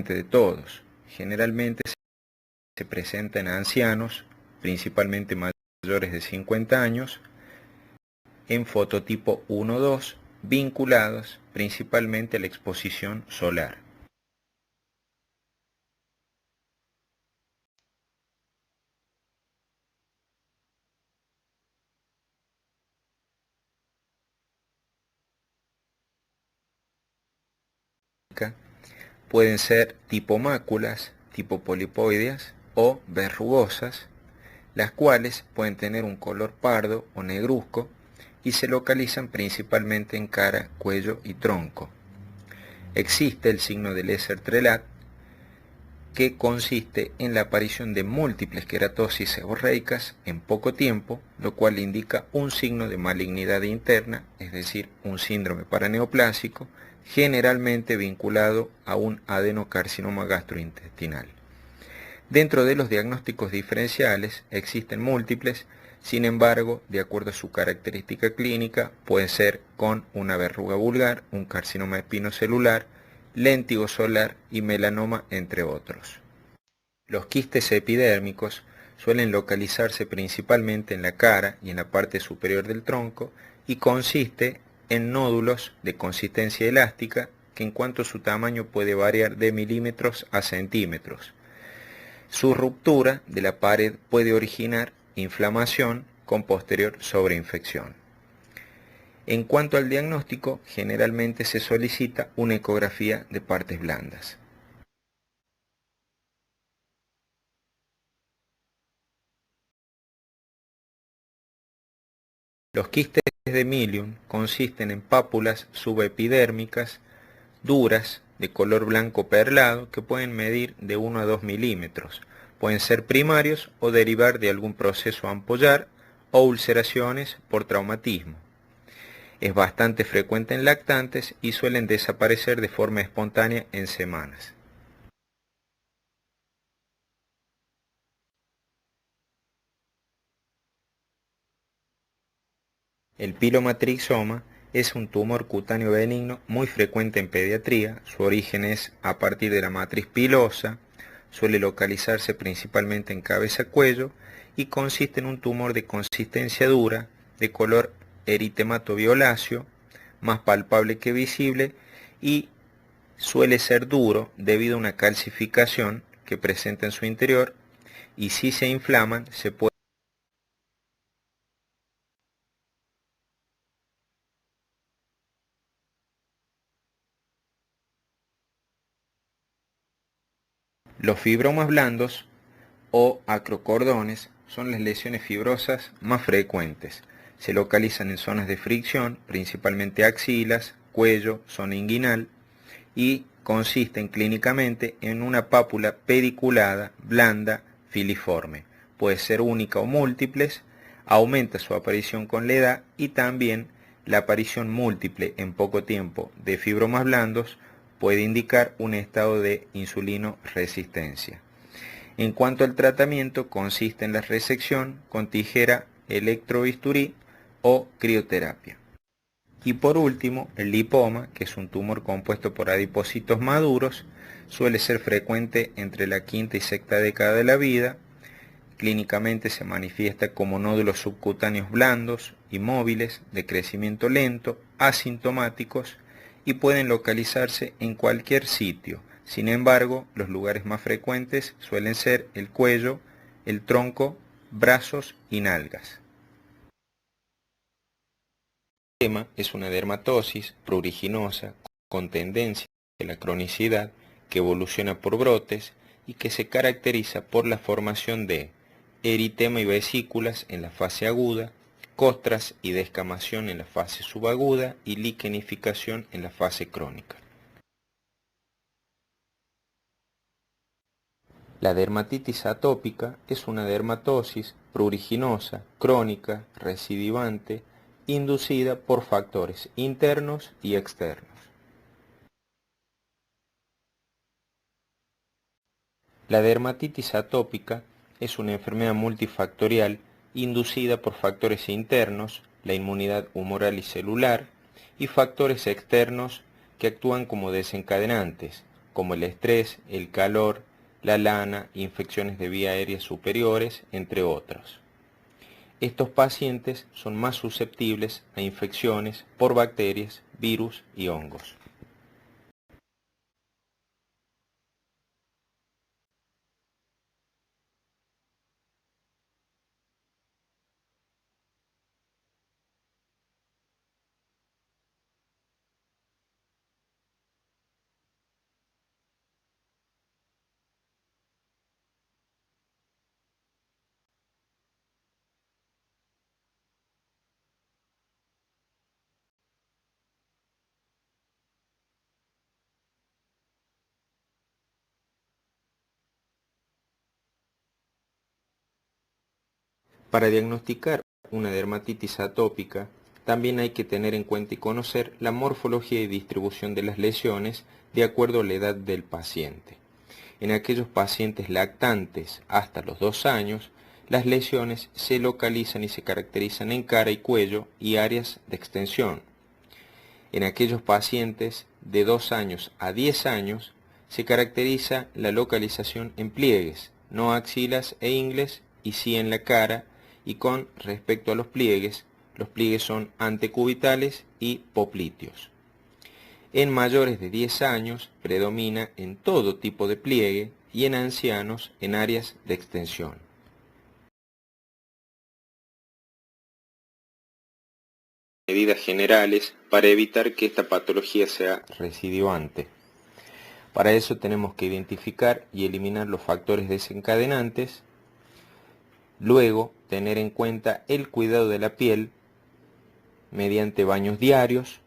de todos. Generalmente se presenta en ancianos, principalmente mayores de 50 años, en fototipo 1-2, vinculados principalmente a la exposición solar. Pueden ser tipo máculas, tipo polipoideas o verrugosas, las cuales pueden tener un color pardo o negruzco y se localizan principalmente en cara, cuello y tronco. Existe el signo de Leser-Trelat, que consiste en la aparición de múltiples queratosis seborreicas en poco tiempo, lo cual indica un signo de malignidad interna, es decir, un síndrome paraneoplásico, generalmente vinculado a un adenocarcinoma gastrointestinal. Dentro de los diagnósticos diferenciales existen múltiples, sin embargo, de acuerdo a su característica clínica, puede ser con una verruga vulgar, un carcinoma espinocelular, léntigo solar y melanoma, entre otros. Los quistes epidérmicos suelen localizarse principalmente en la cara y en la parte superior del tronco y consiste en nódulos de consistencia elástica que en cuanto a su tamaño puede variar de milímetros a centímetros. Su ruptura de la pared puede originar inflamación con posterior sobreinfección. En cuanto al diagnóstico, generalmente se solicita una ecografía de partes blandas. Los quistes de Milium consisten en pápulas subepidérmicas duras de color blanco perlado que pueden medir de 1 a 2 milímetros. Pueden ser primarios o derivar de algún proceso ampollar o ulceraciones por traumatismo. Es bastante frecuente en lactantes y suelen desaparecer de forma espontánea en semanas. El pilomatrixoma es un tumor cutáneo benigno muy frecuente en pediatría. Su origen es a partir de la matriz pilosa, suele localizarse principalmente en cabeza-cuello y consiste en un tumor de consistencia dura, de color eritemato violáceo, más palpable que visible, y suele ser duro debido a una calcificación que presenta en su interior, y si se inflaman se puede. Los fibromas blandos o acrocordones son las lesiones fibrosas más frecuentes. Se localizan en zonas de fricción, principalmente axilas, cuello, zona inguinal, y consisten clínicamente en una pápula pediculada, blanda, filiforme. Puede ser única o múltiples, aumenta su aparición con la edad y también la aparición múltiple en poco tiempo de fibromas blandos puede indicar un estado de insulino-resistencia. En cuanto al tratamiento, consiste en la resección con tijera, electrobisturí o crioterapia. Y por último, el lipoma, que es un tumor compuesto por adipocitos maduros, suele ser frecuente entre la quinta y sexta década de la vida. Clínicamente se manifiesta como nódulos subcutáneos blandos y móviles, de crecimiento lento, asintomáticos y pueden localizarse en cualquier sitio. Sin embargo, los lugares más frecuentes suelen ser el cuello, el tronco, brazos y nalgas. El tema es una dermatosis pruriginosa con tendencia a la cronicidad que evoluciona por brotes y que se caracteriza por la formación de eritema y vesículas en la fase aguda, costras y descamación en la fase subaguda y liquenificación en la fase crónica. La dermatitis atópica es una dermatosis pruriginosa, crónica, recidivante, inducida por factores internos y externos. La dermatitis atópica es una enfermedad multifactorial inducida por factores internos, la inmunidad humoral y celular, y factores externos que actúan como desencadenantes, como el estrés, el calor, la lana, infecciones de vía aérea superiores, entre otros. Estos pacientes son más susceptibles a infecciones por bacterias, virus y hongos. Para diagnosticar una dermatitis atópica, también hay que tener en cuenta y conocer la morfología y distribución de las lesiones de acuerdo a la edad del paciente. En aquellos pacientes lactantes hasta los 2 años, las lesiones se localizan y se caracterizan en cara y cuello y áreas de extensión. En aquellos pacientes de 2 años a 10 años, se caracteriza la localización en pliegues, no axilas e ingles, y sí en la cara, y con respecto a los pliegues son antecubitales y popliteos. En mayores de 10 años predomina en todo tipo de pliegue y en ancianos en áreas de extensión. Medidas generales para evitar que esta patología sea recidivante. Para eso tenemos que identificar y eliminar los factores desencadenantes, luego tener en cuenta el cuidado de la piel mediante baños diarios,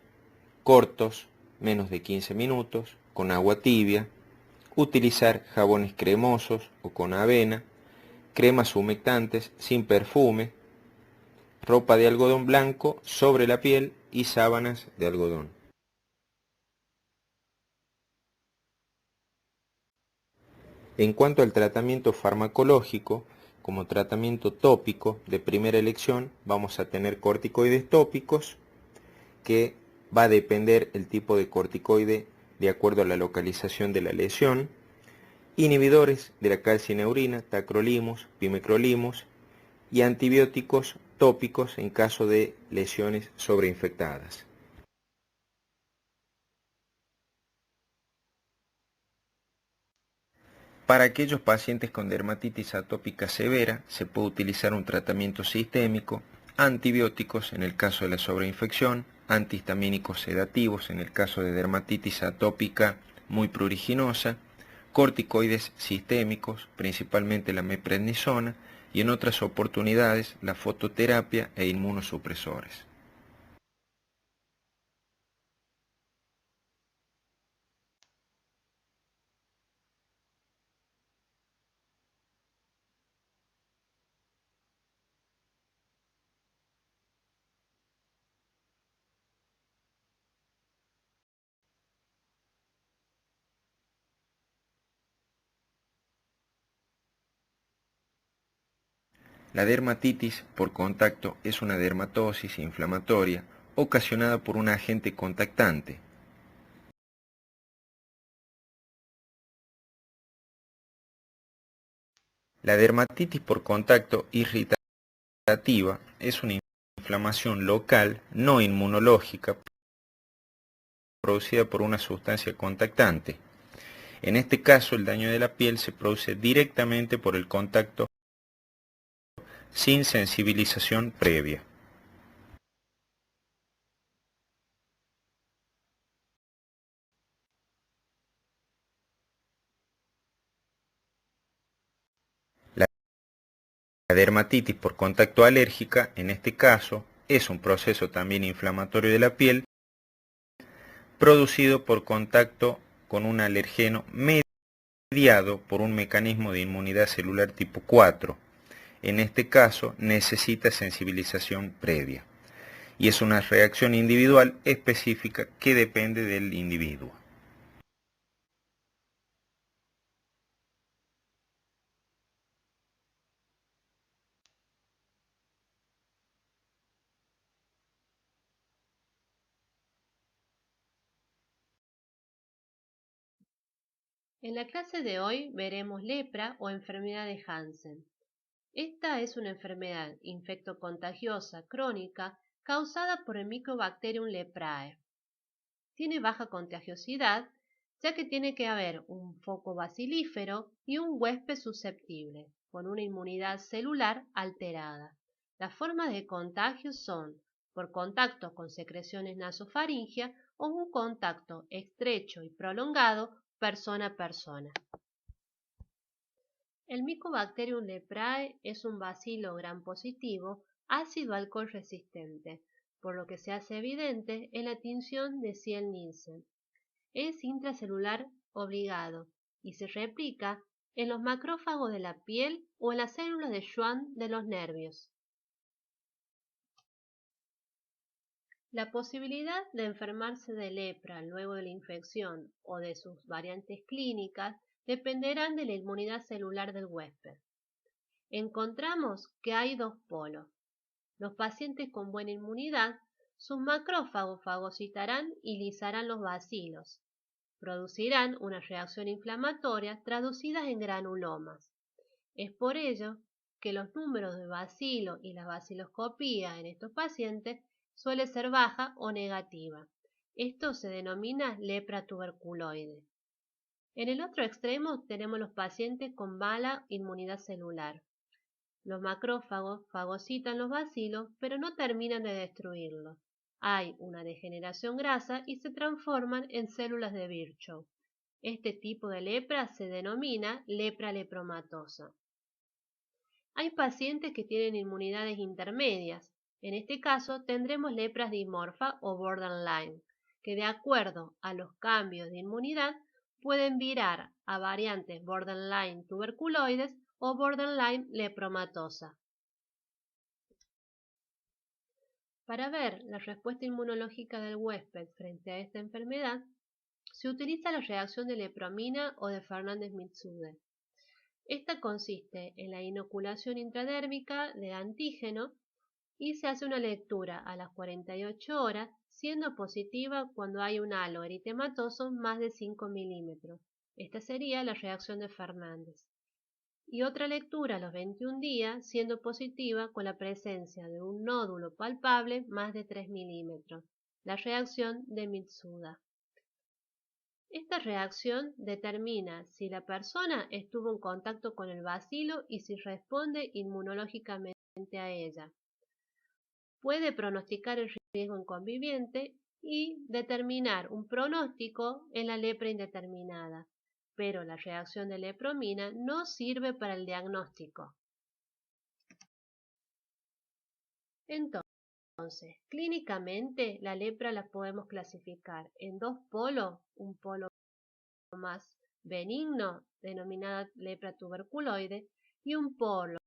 cortos, menos de 15 minutos, con agua tibia, utilizar jabones cremosos o con avena, cremas humectantes sin perfume, ropa de algodón blanco sobre la piel y sábanas de algodón. En cuanto al tratamiento farmacológico, como tratamiento tópico de primera elección, vamos a tener corticoides tópicos, que va a depender el tipo de corticoide de acuerdo a la localización de la lesión, inhibidores de la calcineurina, tacrolimus, pimecrolimus, y antibióticos tópicos en caso de lesiones sobreinfectadas. Para aquellos pacientes con dermatitis atópica severa, se puede utilizar un tratamiento sistémico, antibióticos en el caso de la sobreinfección, antihistamínicos sedativos en el caso de dermatitis atópica muy pruriginosa, corticoides sistémicos, principalmente la meprednisona, y en otras oportunidades la fototerapia e inmunosupresores. La dermatitis por contacto es una dermatosis inflamatoria ocasionada por un agente contactante. La dermatitis por contacto irritativa es una inflamación local no inmunológica producida por una sustancia contactante. En este caso, el daño de la piel se produce directamente por el contacto sin sensibilización previa. La dermatitis por contacto alérgica, en este caso, es un proceso también inflamatorio de la piel producido por contacto con un alergeno mediado por un mecanismo de inmunidad celular tipo 4. En este caso necesita sensibilización previa y es una reacción individual específica que depende del individuo. En la clase de hoy veremos lepra o enfermedad de Hansen. Esta es una enfermedad infectocontagiosa crónica causada por el Mycobacterium leprae. Tiene baja contagiosidad, ya que tiene que haber un foco bacilífero y un huésped susceptible, con una inmunidad celular alterada. Las formas de contagio son por contacto con secreciones nasofaringeas o un contacto estrecho y prolongado persona a persona. El Mycobacterium leprae es un bacilo gram positivo ácido alcohol resistente, por lo que se hace evidente en la tinción de Ziel-Nielsen. Es intracelular obligado y se replica en los macrófagos de la piel o en las células de Schwann de los nervios. La posibilidad de enfermarse de lepra luego de la infección o de sus variantes clínicas dependerán de la inmunidad celular del huésped. Encontramos que hay dos polos. Los pacientes con buena inmunidad, sus macrófagos fagocitarán y lisarán los bacilos. Producirán una reacción inflamatoria traducidas en granulomas. Es por ello que los números de bacilo y la baciloscopía en estos pacientes suele ser baja o negativa. Esto se denomina lepra tuberculoide. En el otro extremo tenemos los pacientes con mala inmunidad celular. Los macrófagos fagocitan los bacilos, pero no terminan de destruirlos. Hay una degeneración grasa y se transforman en células de Virchow. Este tipo de lepra se denomina lepra lepromatosa. Hay pacientes que tienen inmunidades intermedias. En este caso tendremos lepras dimorfa o borderline, que de acuerdo a los cambios de inmunidad pueden virar a variantes borderline tuberculoides o borderline lepromatosa. Para ver la respuesta inmunológica del huésped frente a esta enfermedad, se utiliza la reacción de lepromina o de Fernández-Mitsude. Esta consiste en la inoculación intradérmica de antígeno y se hace una lectura a las 48 horas, siendo positiva cuando hay un halo eritematoso más de 5 milímetros. Esta sería la reacción de Fernández. Y otra lectura a los 21 días, siendo positiva con la presencia de un nódulo palpable más de 3 milímetros, la reacción de Mitsuda. Esta reacción determina si la persona estuvo en contacto con el bacilo y si responde inmunológicamente a ella. Puede pronosticar el riesgo en conviviente y determinar un pronóstico en la lepra indeterminada, pero la reacción de lepromina no sirve para el diagnóstico. Entonces, clínicamente la lepra la podemos clasificar en dos polos, un polo más benigno, denominada lepra tuberculoide, y un polo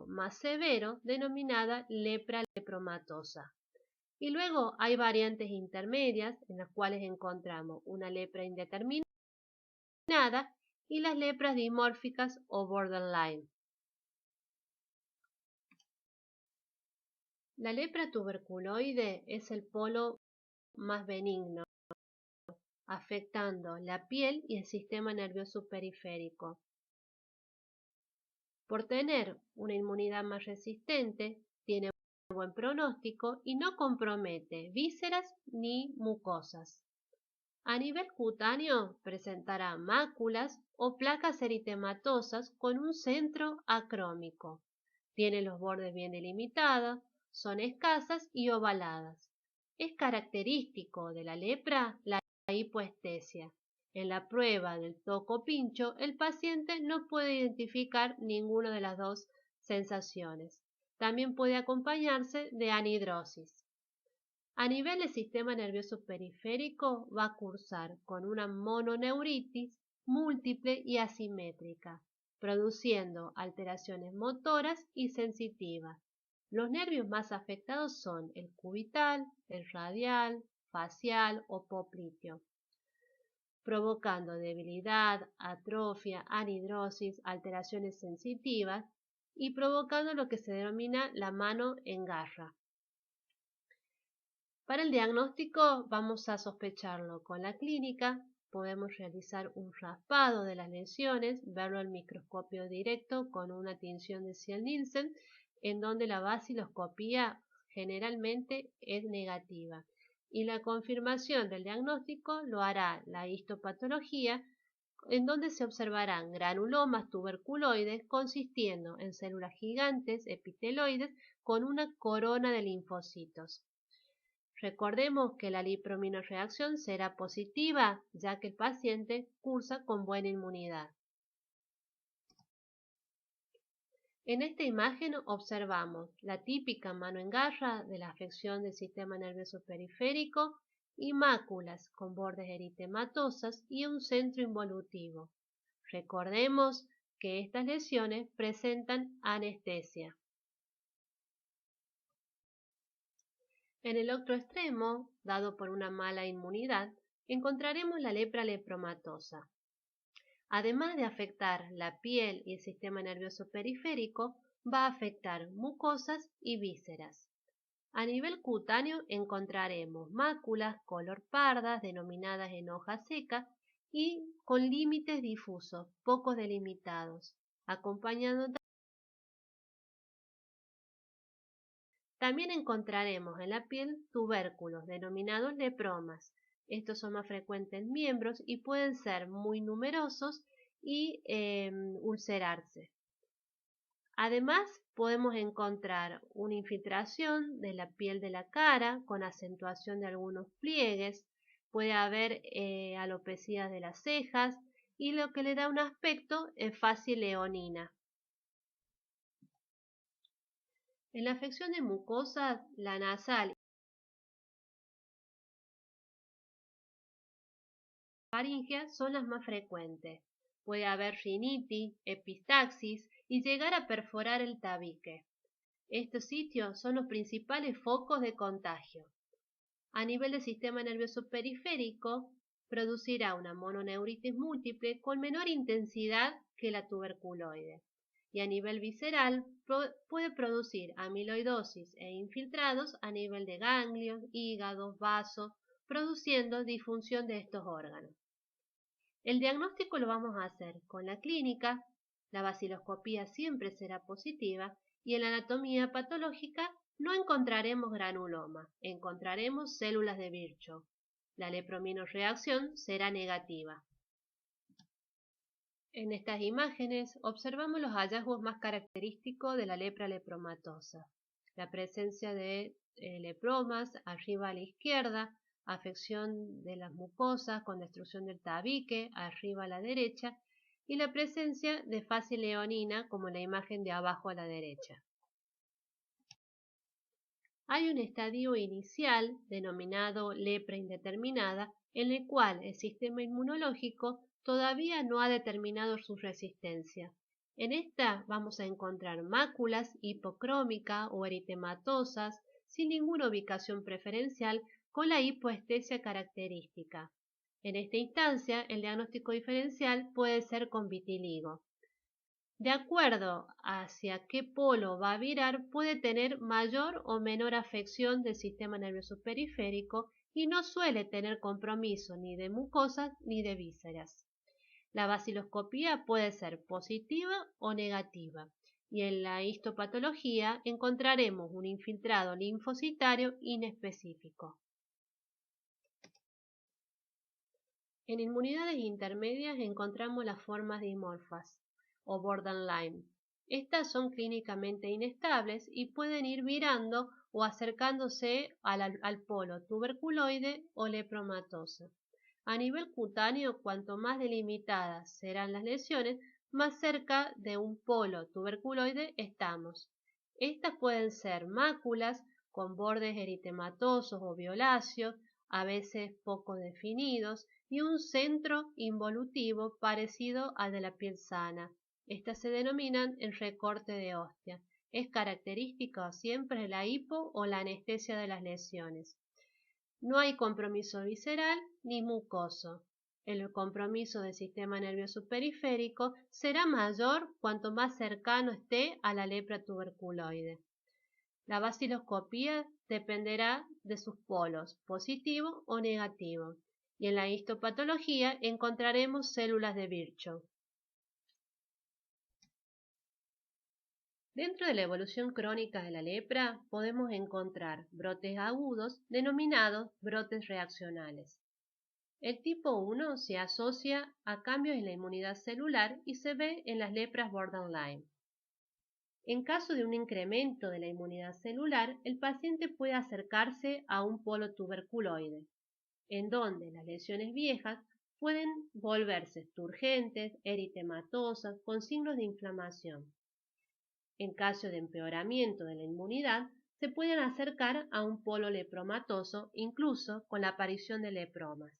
más severo, denominada lepra lepromatosa. Y luego hay variantes intermedias en las cuales encontramos una lepra indeterminada y las lepras dimórficas o borderline. La lepra tuberculoide es el polo más benigno, afectando la piel y el sistema nervioso periférico. Por tener una inmunidad más resistente, tiene buen pronóstico y no compromete vísceras ni mucosas. A nivel cutáneo presentará máculas o placas eritematosas con un centro acrómico. Tiene los bordes bien delimitados, son escasas y ovaladas. Es característico de la lepra la hipoestesia. En la prueba del toco pincho, el paciente no puede identificar ninguna de las dos sensaciones. También puede acompañarse de anhidrosis. A nivel del sistema nervioso periférico va a cursar con una mononeuritis múltiple y asimétrica, produciendo alteraciones motoras y sensitivas. Los nervios más afectados son el cubital, el radial, facial o popliteo, provocando debilidad, atrofia, anhidrosis, alteraciones sensitivas y provocando lo que se denomina la mano en garra. Para el diagnóstico vamos a sospecharlo con la clínica podemos realizar un raspado de las lesiones, verlo al microscopio directo con una tinción de Ciel-Nielsen, en donde la vaciloscopía generalmente es negativa. Y la confirmación del diagnóstico lo hará la histopatología, en donde se observarán granulomas tuberculoides consistiendo en células gigantes epiteloides con una corona de linfocitos. Recordemos que la lipominorreacción será positiva, ya que el paciente cursa con buena inmunidad. En esta imagen observamos la típica mano en garra de la afección del sistema nervioso periférico y máculas con bordes eritematosas y un centro involutivo. Recordemos que estas lesiones presentan anestesia. En el otro extremo, dado por una mala inmunidad, encontraremos la lepra lepromatosa. Además de afectar la piel y el sistema nervioso periférico, va a afectar mucosas y vísceras. A nivel cutáneo encontraremos máculas color pardas denominadas en hoja seca y con límites difusos, poco delimitados, acompañando. También encontraremos en la piel tubérculos denominados lepromas. Estos son más frecuentes en miembros y pueden ser muy numerosos y ulcerarse. Además, podemos encontrar una infiltración de la piel de la cara con acentuación de algunos pliegues. Puede haber alopecia de las cejas y lo que le da un aspecto es fácil leonina. En la afección de mucosas, la nasal y la faríngea son las más frecuentes. Puede haber rinitis, epistaxis y llegar a perforar el tabique. Estos sitios son los principales focos de contagio. A nivel del sistema nervioso periférico, producirá una mononeuritis múltiple con menor intensidad que la tuberculoide. Y a nivel visceral puede producir amiloidosis e infiltrados a nivel de ganglios, hígados, vasos, produciendo disfunción de estos órganos. El diagnóstico lo vamos a hacer con la clínica, la vaciloscopía siempre será positiva y en la anatomía patológica no encontraremos granuloma, encontraremos células de Virchow. La leprominorreacción será negativa. En estas imágenes observamos los hallazgos más característicos de la lepra lepromatosa. La presencia de lepromas arriba a la izquierda, afección de las mucosas con destrucción del tabique arriba a la derecha y la presencia de fácil leonina como en la imagen de abajo a la derecha. Hay un estadio inicial denominado lepra indeterminada en el cual el sistema inmunológico todavía no ha determinado su resistencia. En esta vamos a encontrar máculas hipocrómicas o eritematosas sin ninguna ubicación preferencial con la hipoestesia característica. En esta instancia, el diagnóstico diferencial puede ser con vitiligo. De acuerdo hacia qué polo va a virar, puede tener mayor o menor afección del sistema nervioso periférico y no suele tener compromiso ni de mucosas ni de vísceras. La vaciloscopía puede ser positiva o negativa y en la histopatología encontraremos un infiltrado linfocitario inespecífico. En inmunidades intermedias encontramos las formas dimorfas o borderline. Estas son clínicamente inestables y pueden ir virando o acercándose al polo tuberculoide o lepromatosa. A nivel cutáneo, cuanto más delimitadas serán las lesiones, más cerca de un polo tuberculoide estamos. Estas pueden ser máculas con bordes eritematosos o violáceos, a veces poco definidos, y un centro involutivo parecido al de la piel sana. Estas se denominan el recorte de Ostia. Es característica siempre la hipo o la anestesia de las lesiones. No hay compromiso visceral ni mucoso. El compromiso del sistema nervioso periférico será mayor cuanto más cercano esté a la lepra tuberculoide. La vaciloscopía dependerá de sus polos, positivo o negativo, y en la histopatología encontraremos células de Virchow. Dentro de la evolución crónica de la lepra podemos encontrar brotes agudos denominados brotes reaccionales. El tipo 1 se asocia a cambios en la inmunidad celular y se ve en las lepras borderline. En caso de un incremento de la inmunidad celular, el paciente puede acercarse a un polo tuberculoide, en donde las lesiones viejas pueden volverse turgentes, eritematosas, con signos de inflamación. En caso de empeoramiento de la inmunidad, se pueden acercar a un polo lepromatoso, incluso con la aparición de lepromas.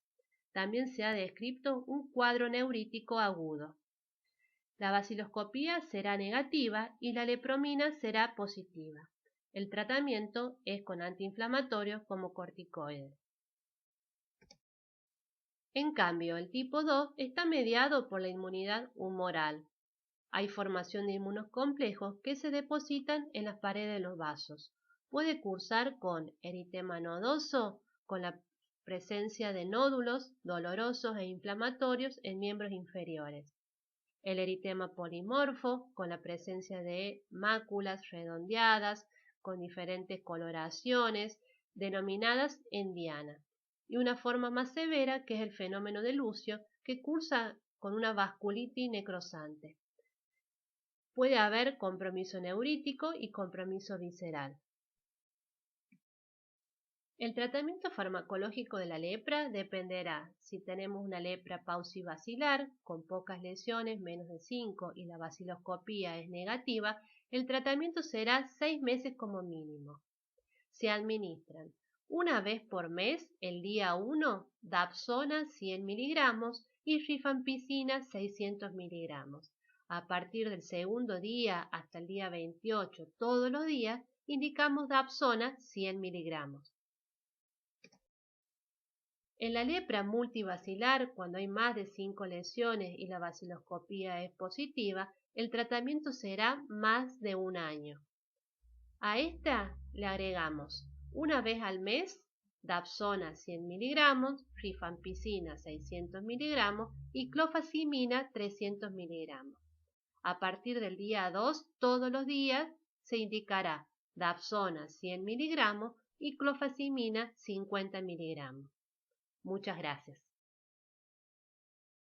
También se ha descrito un cuadro neurítico agudo. La vaciloscopía será negativa y la lepromina será positiva. El tratamiento es con antiinflamatorios como corticoides. En cambio, el tipo 2 está mediado por la inmunidad humoral. Hay formación de inmunocomplejos que se depositan en las paredes de los vasos. Puede cursar con eritema nodoso, con la presencia de nódulos dolorosos e inflamatorios en miembros inferiores. El eritema polimorfo, con la presencia de máculas redondeadas, con diferentes coloraciones, denominadas en diana. Y una forma más severa, que es el fenómeno de Lucio, que cursa con una vasculitis necrosante. Puede haber compromiso neurítico y compromiso visceral. El tratamiento farmacológico de la lepra dependerá si tenemos una lepra paucibacilar con pocas lesiones, menos de 5, y la vaciloscopía es negativa, el tratamiento será 6 meses como mínimo. Se administran una vez por mes, el día 1, dapsona 100 miligramos y rifampicina 600 miligramos. A partir del segundo día hasta el día 28, todos los días, indicamos dapsona 100 miligramos. En la lepra multivacilar, cuando hay más de 5 lesiones y la vaciloscopía es positiva, el tratamiento será más de un año. A esta le agregamos una vez al mes dapsona 100 miligramos, rifampicina 600 miligramos y clofazimina 300 miligramos. A partir del día 2, todos los días, se indicará dapsona 100 miligramos y clofazimina 50 miligramos. Muchas gracias.